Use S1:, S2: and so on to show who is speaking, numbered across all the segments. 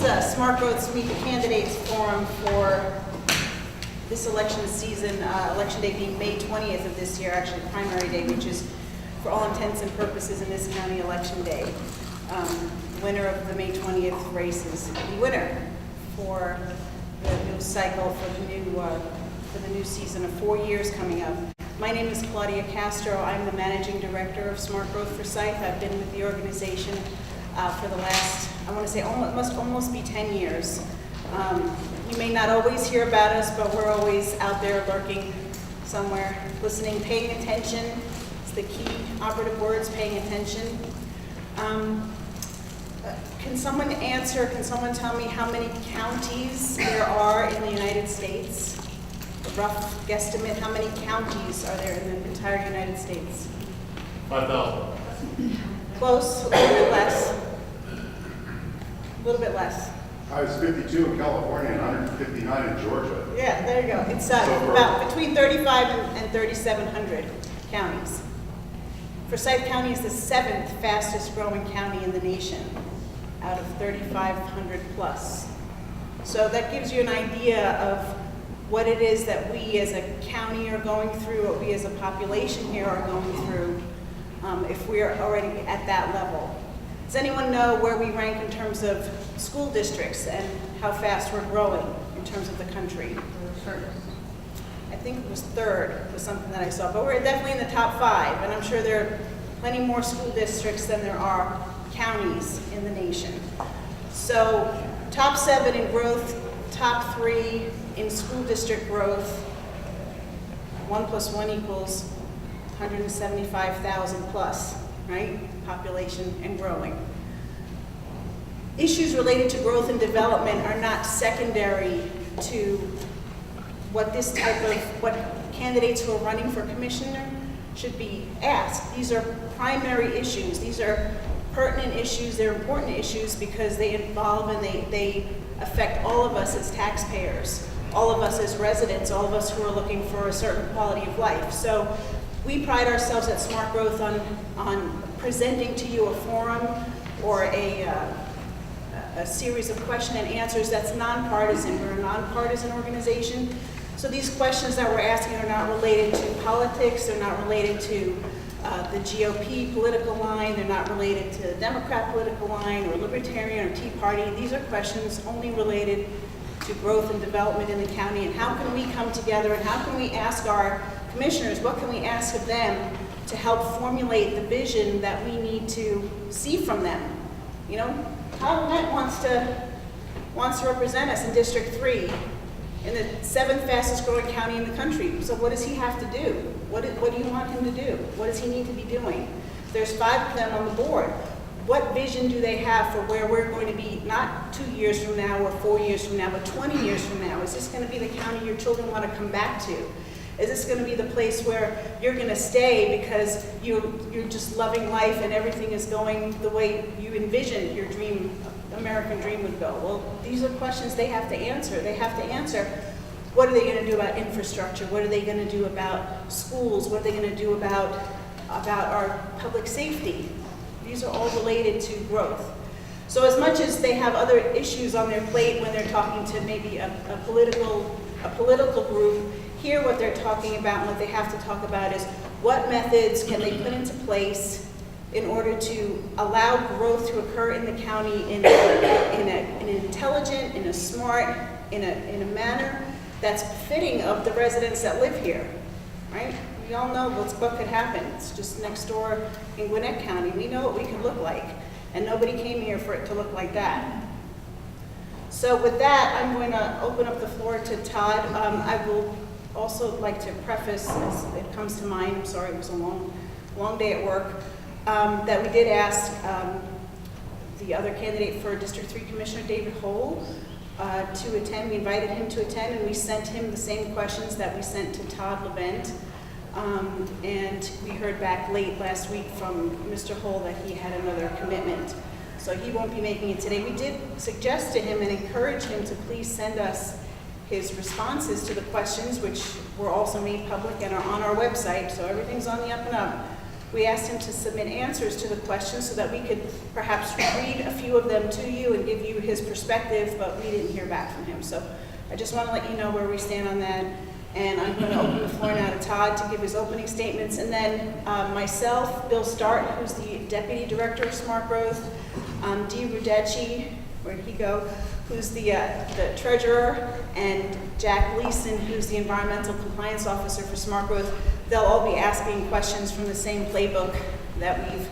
S1: Smart Growth's Meet the Candidates Forum for this election season, election day being May 20th of this year, actually primary day, which is for all intents and purposes in this county election day. Winner of the May 20th race is the winner for the new cycle for the new season of 4 years coming up. My name is Claudia Castro. I'm the Managing Director of Smart Growth-Forsyth. I've been with the organization for the last, I want to say, must almost be 10 years. You may not always hear about us, but we're always out there lurking somewhere, listening, paying attention. It's the key operative words, paying attention. Can someone tell me how many counties there are in the United States? A rough guesstimate, how many counties are there in the entire United States?
S2: 5,000.
S1: Close, a little bit less. A little bit less.
S3: I was 52 in California and 159 in Georgia.
S1: Yeah, there you go. It's about between 35 and 3,700 counties. Forsyth County is the 7th fastest growing county in the nation out of 3,500 plus. So that gives you an idea of what it is that we as a county are going through, what we as a population here are going through, if we're already at that level. Does anyone know where we rank in terms of school districts and how fast we're growing in terms of the country? I think it was third, was something that I saw, but we're definitely in the top 5, and I'm sure there are plenty more school districts than there are counties in the nation. So top 7 in growth, top 3 in school district growth. 1 + 1 equals 175,000 plus, right? Population and growing. Issues related to growth and development are not secondary to what candidates who are running for commissioner should be asked. These are primary issues. These are pertinent issues. They're important issues because they involve and they affect all of us as taxpayers, all of us as residents, all of us who are looking for a certain quality of life. So we pride ourselves at Smart Growth on presenting to you a forum or a series of question and answers that's nonpartisan. We're a nonpartisan organization. So these questions that we're asking are not related to politics, they're not related to the GOP political line, they're not related to the Democrat political line or Libertarian or Tea Party. These are questions only related to growth and development in the county, and how can we come together and how can we ask our commissioners, what can we ask of them to help formulate the vision that we need to see from them? You know, Todd Levent wants to represent us in District 3 in the 7th fastest growing county in the country. So what does he have to do? What do you want him to do? What does he need to be doing? There's 5 of them on the board. What vision do they have for where we're going to be, not 2 years from now or 4 years from now, but 20 years from now? Is this going to be the county your children want to come back to? Is this going to be the place where you're going to stay because you're just loving life and everything is going the way you envisioned your dream, American dream would go? Well, these are questions they have to answer. They have to answer, what are they going to do about infrastructure? What are they going to do about schools? What are they going to do about our public safety? These are all related to growth. So as much as they have other issues on their plate when they're talking to maybe a political group, here what they're talking about and what they have to talk about is what methods can they put into place in order to allow growth to occur in the county in an intelligent, in a smart, in a manner that's fitting of the residents that live here, right? We all know what could happen. It's just next door in Gwinnett County. We know what we could look like, and nobody came here for it to look like that. So with that, I'm going to open up the floor to Todd. I will also like to preface, as it comes to mind, I'm sorry, it was a long day at work, that we did ask the other candidate for District 3 Commissioner, David Hole, to attend. We invited him to attend, and we sent him the same questions that we sent to Todd Levent. And we heard back late last week from Mr. Hole that he had another commitment. So he won't be making it today. We did suggest to him and encourage him to please send us his responses to the questions, which were also made public and are on our website, so everything's on the up and up. We asked him to submit answers to the questions so that we could perhaps read a few of them to you and give you his perspective, but we didn't hear back from him. So I just want to let you know where we stand on that. And I'm going to open the floor now to Todd to give his opening statements. And then myself, Bill Start, who's the Deputy Director of Smart Growth, Dee Rudecci, where'd he go, who's the Treasurer, and Jack Leeson, who's the Environmental Compliance Officer for Smart Growth. They'll all be asking questions from the same playbook that we've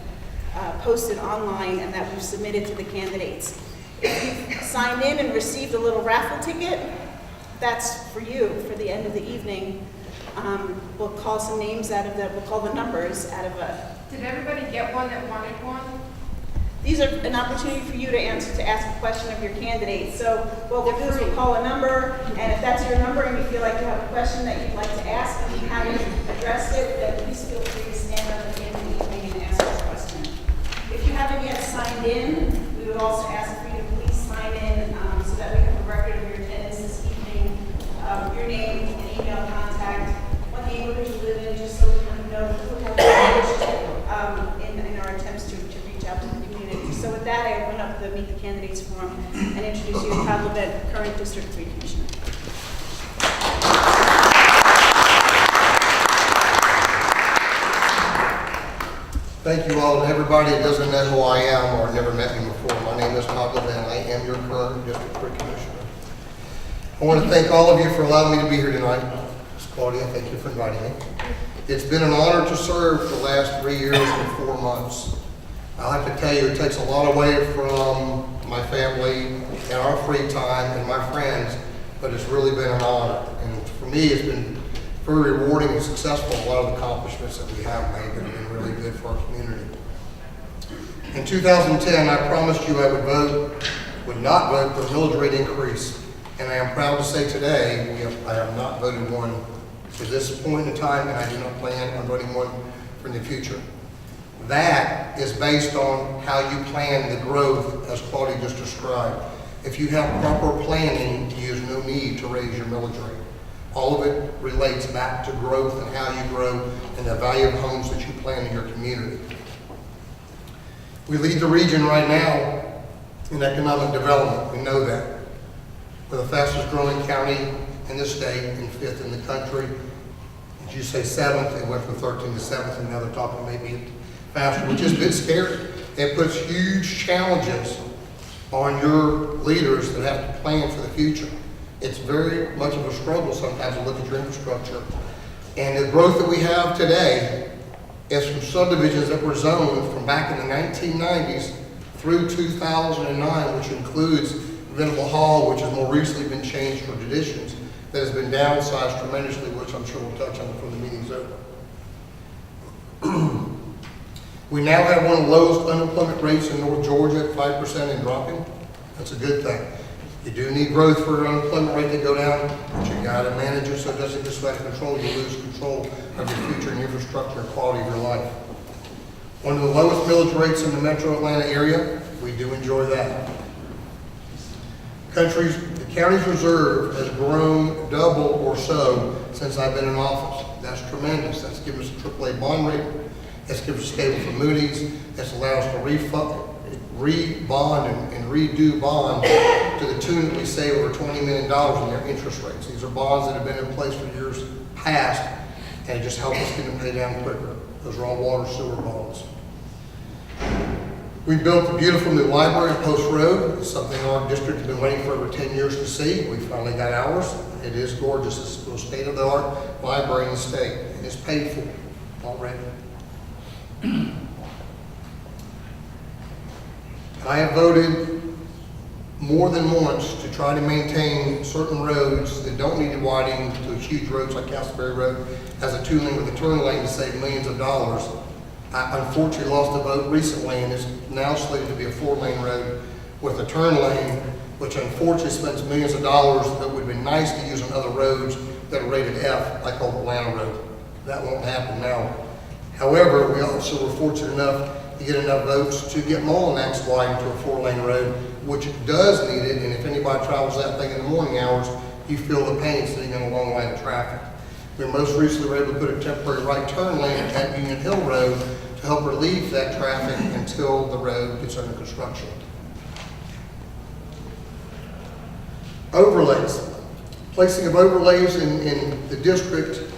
S1: posted online and that we've submitted to the candidates. If you've signed in and received a little raffle ticket, that's for you for the end of the evening. We'll call some names out of we'll call the numbers out of a.
S4: Did everybody get one that wanted one?
S1: These are an opportunity for you to ask a question of your candidate. So what we'll do is we'll call a number, and if that's your number and you feel like you have a question that you'd like to ask and you haven't addressed it, then please feel free to stand up at the end of the evening and ask that question. If you haven't yet signed in, we would also ask for you to please sign in so that we have a record of your attendance this evening, your name and email contact, what neighborhood you live in, just so we kind of know who has in our attempts to reach out to the community. So with that, I open up the Meet the Candidates forum and introduce you to Todd Levent, current District 3 Commissioner.
S5: Thank you all, and everybody that doesn't know who I am or never met me before. My name is Todd Levent. I am your current District 3 Commissioner. I want to thank all of you for allowing me to be here tonight. Ms. Claudia, thank you for inviting me. It's been an honor to serve for the last 3 years and 4 months. I have to tell you, it takes a lot away from my family and our free time and my friends, but it's really been an honor. And for me, it's been very rewarding and successful. A lot of the accomplishments that we have made that have been really good for our community. In 2010, I promised you I would not vote for a millage rate increase. And I am proud to say today, I have not voted one to this point in time, and I do not plan on voting one in the future. That is based on how you plan the growth, as Claudia just described. If you have proper planning, there's no need to raise your millage rate. All of it relates back to growth and how you grow and the value of homes that you plan in your community. We lead the region right now in economic development. We know that. We're the fastest growing county in the state and 5th in the country. As you say 7th, it went from 13 to 7th, and now they're talking maybe faster, which is a bit scary. It puts huge challenges on your leaders that have to plan for the future. It's very much of a struggle sometimes to look at your infrastructure. And the growth that we have today is from subdivisions that were zoned from back in the 1990s through 2009, which includes Venable Hall, which has more recently been changed for additions, that has been downsized tremendously, which I'm sure we'll touch on before the meeting's over. We now have one of the lowest unemployment rates in North Georgia at 5% and dropping. That's a good thing. You do need growth for your unemployment rate to go down, but you gotta manage it so it doesn't just out of control. You lose control of your future and infrastructure and quality of your life. One of the lowest millage rates in the metro Atlanta area. We do enjoy that. The county's reserve has grown double or so since I've been in office. That's tremendous. That's given us a AAA bond rate. It's given us stable from Moody's. It's allowed us to re-bond and redo bond to the tune that we save over $20 million in their interest rates. These are bonds that have been in place for years past, and it just helps us get them paid down quicker. Those are all water sewer bonds. We built a beautiful new library at Post Road. It's something our district has been waiting for over 10 years to see. We finally got ours. It is gorgeous. It's the most state-of-the-art library in the state, and it's paid for already. I have voted more than once to try to maintain certain roads that don't need widening to huge roads like Castro Road as a 2-lane with a turn lane to save millions of dollars. I unfortunately lost a vote recently and is now slated to be a 4-lane road with a turn lane, which unfortunately spends millions of dollars that would have been nice to use on other roads that are rated F, like Old Atlanta Road. That won't happen now. However, we also were fortunate enough to get enough votes to get Mullinax widened to a 4-lane road, which does need it, and if anybody travels that thing in the morning hours, you feel the pain sitting in a long line of traffic. We most recently were able to put a temporary right turn lane at Union Hill Road, to help relieve that traffic until the road gets under construction. Overlays. Placing of overlays in the District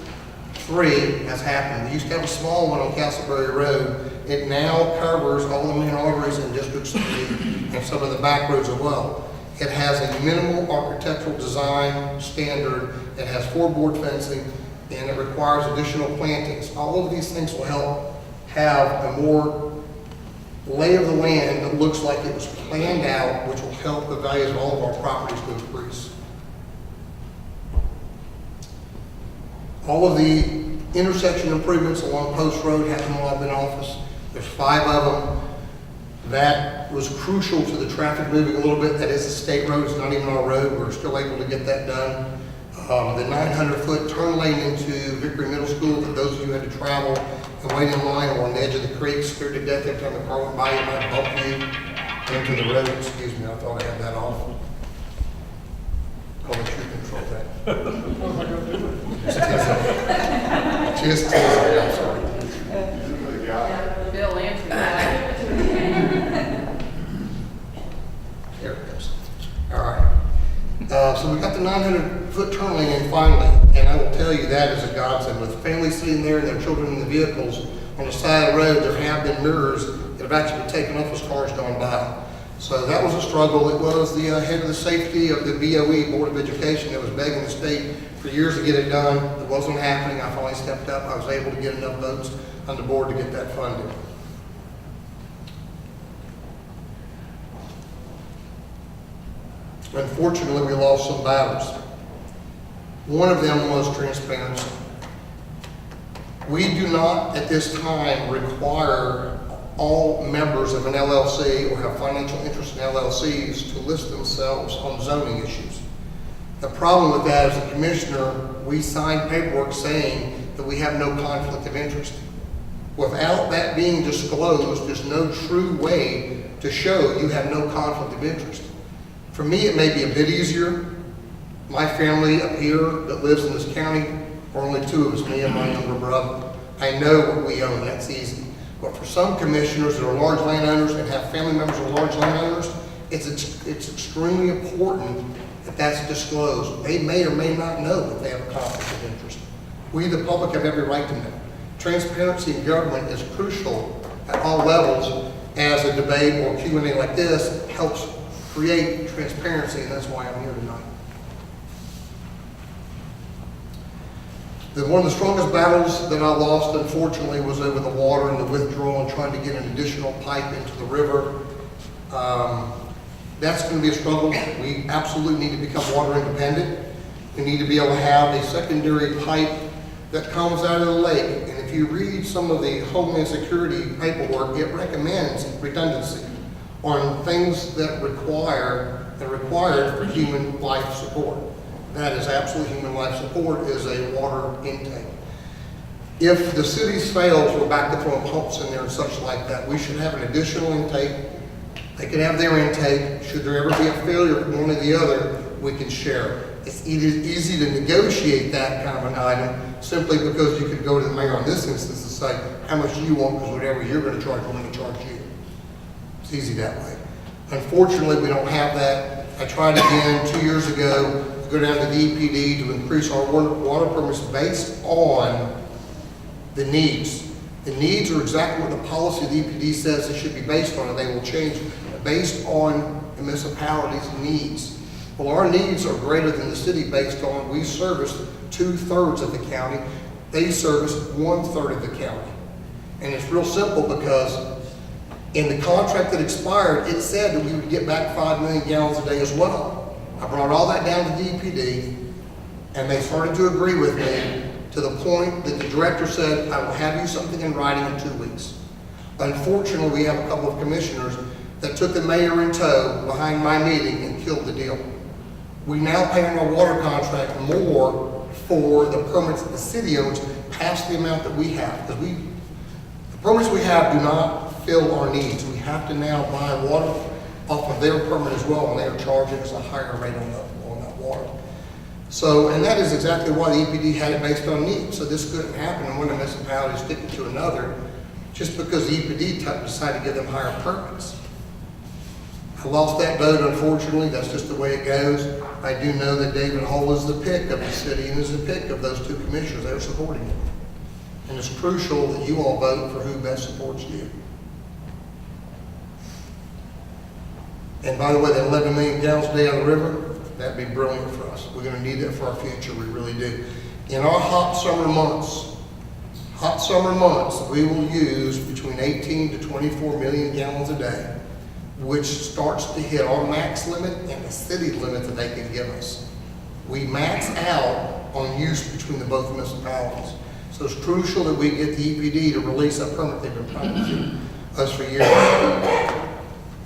S5: 3 has happened. We used to have a small one on Castleberry Road. It now covers all the main arteries in District 3 and some of the back roads as well. It has a minimal architectural design standard. It has 4-board fencing, and it requires additional plantings. All of these things will help have a more lay of the land that looks like it was planned out, which will help the values of all of our properties to increase. All of the intersection improvements along Post Road have them while I've been in office. There's 5 of them. That was crucial to the traffic moving a little bit. That is a state road, it's not even our road. We're still able to get that done. The 900-foot turn lane into Victory Middle School, for those of you who had to travel and wait in line or on the edge of the creek, scared to death every time the car went by, it might bump you into the road. Excuse me, I thought I had that off. I'll let you control that. Just teasing, I'm sorry.
S3: Good job.
S4: Bill answered that.
S5: There it goes. All right. So we got the 900-foot turn lane in finally, and I will tell you that is a godsend. With families sitting there and their children in the vehicles on the side of the road, there have been mirrors that have actually been taken off as cars gone by. So that was a struggle. It was the head of the safety of the BOE, Board of Education, that was begging the state for years to get it done. It wasn't happening. I finally stepped up. I was able to get enough votes on the board to get that funded. Unfortunately, we lost some battles. One of them was transparency. We do not, at this time, require all members of an LLC or have financial interest in LLCs to list themselves on zoning issues. The problem with that, as a commissioner, we sign paperwork saying that we have no conflict of interest. Without that being disclosed, there's no true way to show you have no conflict of interest. For me, it may be a bit easier. My family up here that lives in this county, are only 2 of us, me and my younger brother. I know what we own, that's easy. But for some commissioners that are large landowners and have family members who are large landowners, it's extremely important that that's disclosed. They may or may not know that they have a conflict of interest. We, the public, have every right to know. Transparency in government is crucial at all levels, as a debate or Q&A like this helps create transparency, and that's why I'm here tonight. One of the strongest battles that I lost, unfortunately, was over the water and the withdrawal and trying to get an additional pipe into the river. That's going to be a struggle. We absolutely need to become water independent. We need to be able to have a secondary pipe that comes out of the lake. And if you read some of the Homeland Security paperwork, it recommends redundancy on things that required for human life support. That is absolutely human life support, is a water intake. If the cities fail to go back to throwing pumps in there and such like that, we should have an additional intake. They can have their intake. Should there ever be a failure from one or the other, we can share. It's easy to negotiate that kind of an item simply because you could go to the mayor on this instance and say, how much do you want, because whatever you're going to charge, we're going to charge you. It's easy that way. Unfortunately, we don't have that. I tried again 2 years ago to go down to the EPD to increase our water permits based on the needs. The needs are exactly what the policy of the EPD says it should be based on, and they will change based on the municipality's needs. Well, our needs are greater than the city based on we service 2/3 of the county. They service 1/3 of the county. And it's real simple because in the contract that expired, it said that we would get back 5 million gallons a day as well. I brought all that down to DPD, and they started to agree with me to the point that the director said, I will have you something in writing in 2 weeks. Unfortunately, we have a couple of commissioners that took the mayor in tow behind my meeting and killed the deal. We now pay on our water contract more for the permits that the city owns past the amount that we have. Because the permits we have do not fill our needs. We have to now buy water off of their permit as well, and they are charging us a higher rate on that water. So, and that is exactly why the EPD had it based on needs. So this couldn't happen in one municipality sticking to another just because the EPD decided to give them higher permits. I lost that vote, unfortunately. That's just the way it goes. I do know that David Hall is the pick of the city and is the pick of those two commissioners. They're supporting him. And it's crucial that you all vote for who best supports you. And by the way, that 11 million gallons a day on the river, that'd be brilliant for us. We're gonna need that for our future, we really do. In our hot summer months, we will use between 18 to 24 million gallons a day, which starts to hit our max limit and the city limit that they can give us. We max out on use between the both municipalities. So it's crucial that we get the EPD to release that permit they've been trying to do us for years.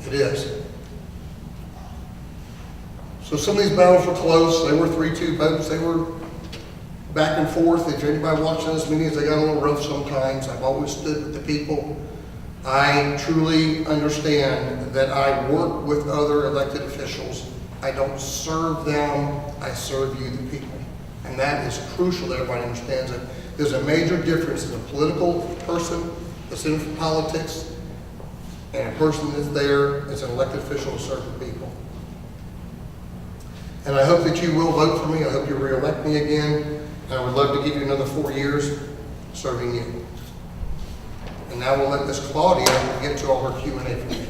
S5: It is. So some of these battles were close. They were 3-2 votes. They were back and forth. If anybody watching this meetings, they got a little rough sometimes. I've always stood with the people. I truly understand that I work with other elected officials. I don't serve them, I serve you, the people. And that is crucial that everybody understands it. There's a major difference in a political person that's in for politics and a person that's there as an elected official to serve the people. And I hope that you will vote for me. I hope you re-elect me again. And I would love to give you another 4 years serving you. And now we'll let Miss Claudia get to all her Q&A for me.